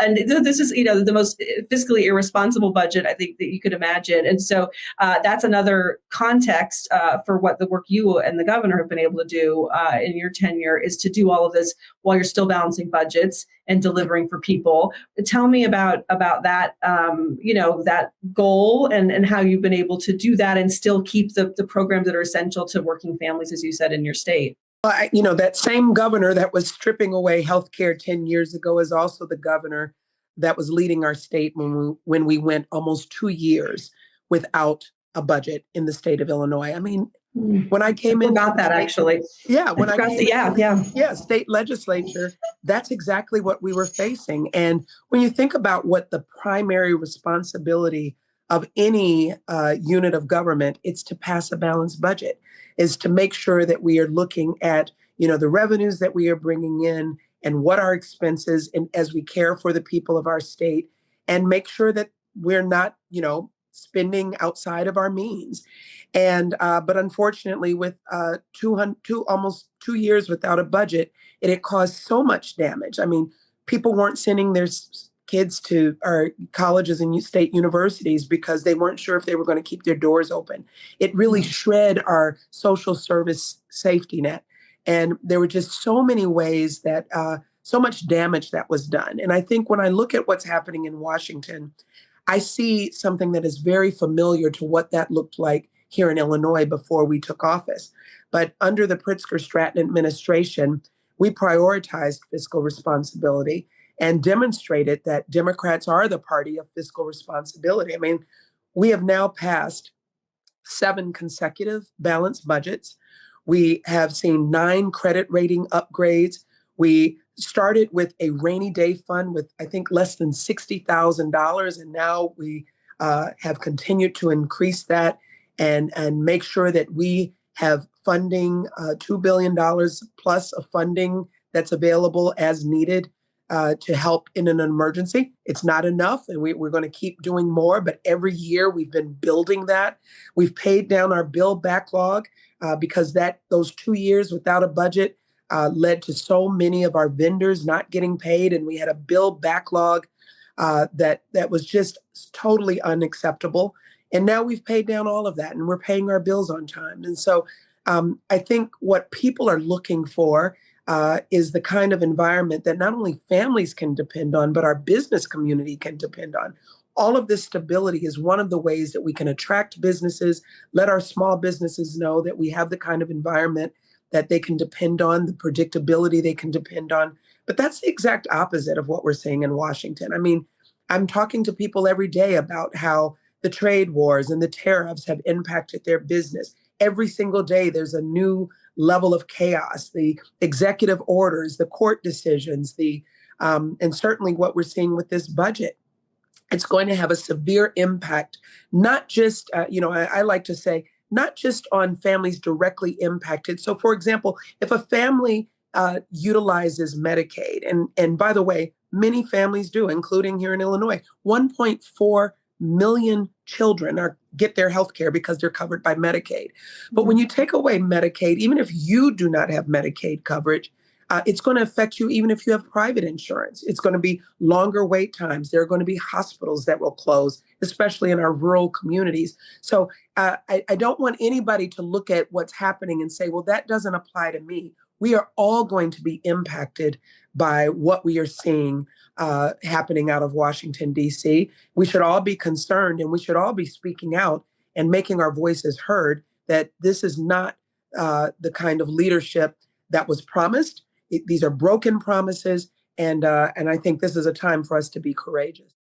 And this is, the most fiscally irresponsible budget I think that you could imagine. And so that's another context for what the work you and the governor have been able to do in your tenure, is to do all of this while you're still balancing budgets and delivering for people. Tell me about that, that goal and how you've been able to do that and still keep the programs that are essential to working families, as you said, in your state. That same governor that was stripping away healthcare 10 years ago is also the governor that was leading our state when we went almost 2 years without a budget in the state of Illinois. I mean, when I came in, got that actually. Yeah, when I came yeah, state legislature, that's exactly what we were facing. And when you think about what the primary responsibility of any unit of government, it's to pass a balanced budget, is to make sure that we are looking at, the revenues that we are bringing in and what our expenses, and as we care for the people of our state, and make sure that we're not, spending outside of our means. And but unfortunately, with almost 2 years without a budget, it caused so much damage. I mean, people weren't sending their kids to our colleges and state universities because they weren't sure if they were going to keep their doors open. It really shred our social service safety net. And there were just so many ways that so much damage that was done. And I think when I look at what's happening in Washington, I see something that is very familiar to what that looked like here in Illinois before we took office. But under the Pritzker-Stratton administration, we prioritized fiscal responsibility and demonstrated that Democrats are the party of fiscal responsibility. I mean, we have now passed 7 consecutive balanced budgets. We have seen 9 credit rating upgrades. We started with a rainy day fund with, I think, less than $60,000. And now we have continued to increase that and make sure that we have funding, $2 billion plus of funding that's available as needed to help in an emergency. It's not enough, and we're going to keep doing more, but every year we've been building that. We've paid down our bill backlog because those 2 years without a budget led to so many of our vendors not getting paid, and we had a bill backlog that was just totally unacceptable. And now we've paid down all of that, and we're paying our bills on time. And so I think what people are looking for is the kind of environment that not only families can depend on, but our business community can depend on. All of this stability is one of the ways that we can attract businesses, let our small businesses know that we have the kind of environment that they can depend on, the predictability they can depend on. But that's the exact opposite of what we're seeing in Washington. I mean, I'm talking to people every day about how the trade wars and the tariffs have impacted their business. Every single day, there's a new level of chaos, the executive orders, the court decisions, and certainly what we're seeing with this budget. It's going to have a severe impact, not just, I like to say, not just on families directly impacted. So, for example, if a family utilizes Medicaid, and by the way, many families do, including here in Illinois, 1.4 million children get their health care because they're covered by Medicaid. But when you take away Medicaid, even if you do not have Medicaid coverage, it's going to affect you even if you have private insurance. It's going to be longer wait times. There are going to be hospitals that will close, especially in our rural communities. So I don't want anybody to look at what's happening and say, well, that doesn't apply to me. We are all going to be impacted by what we are seeing happening out of Washington, D.C. We should all be concerned, and we should all be speaking out and making our voices heard that this is not the kind of leadership that was promised. These are broken promises, and I think this is a time for us to be courageous.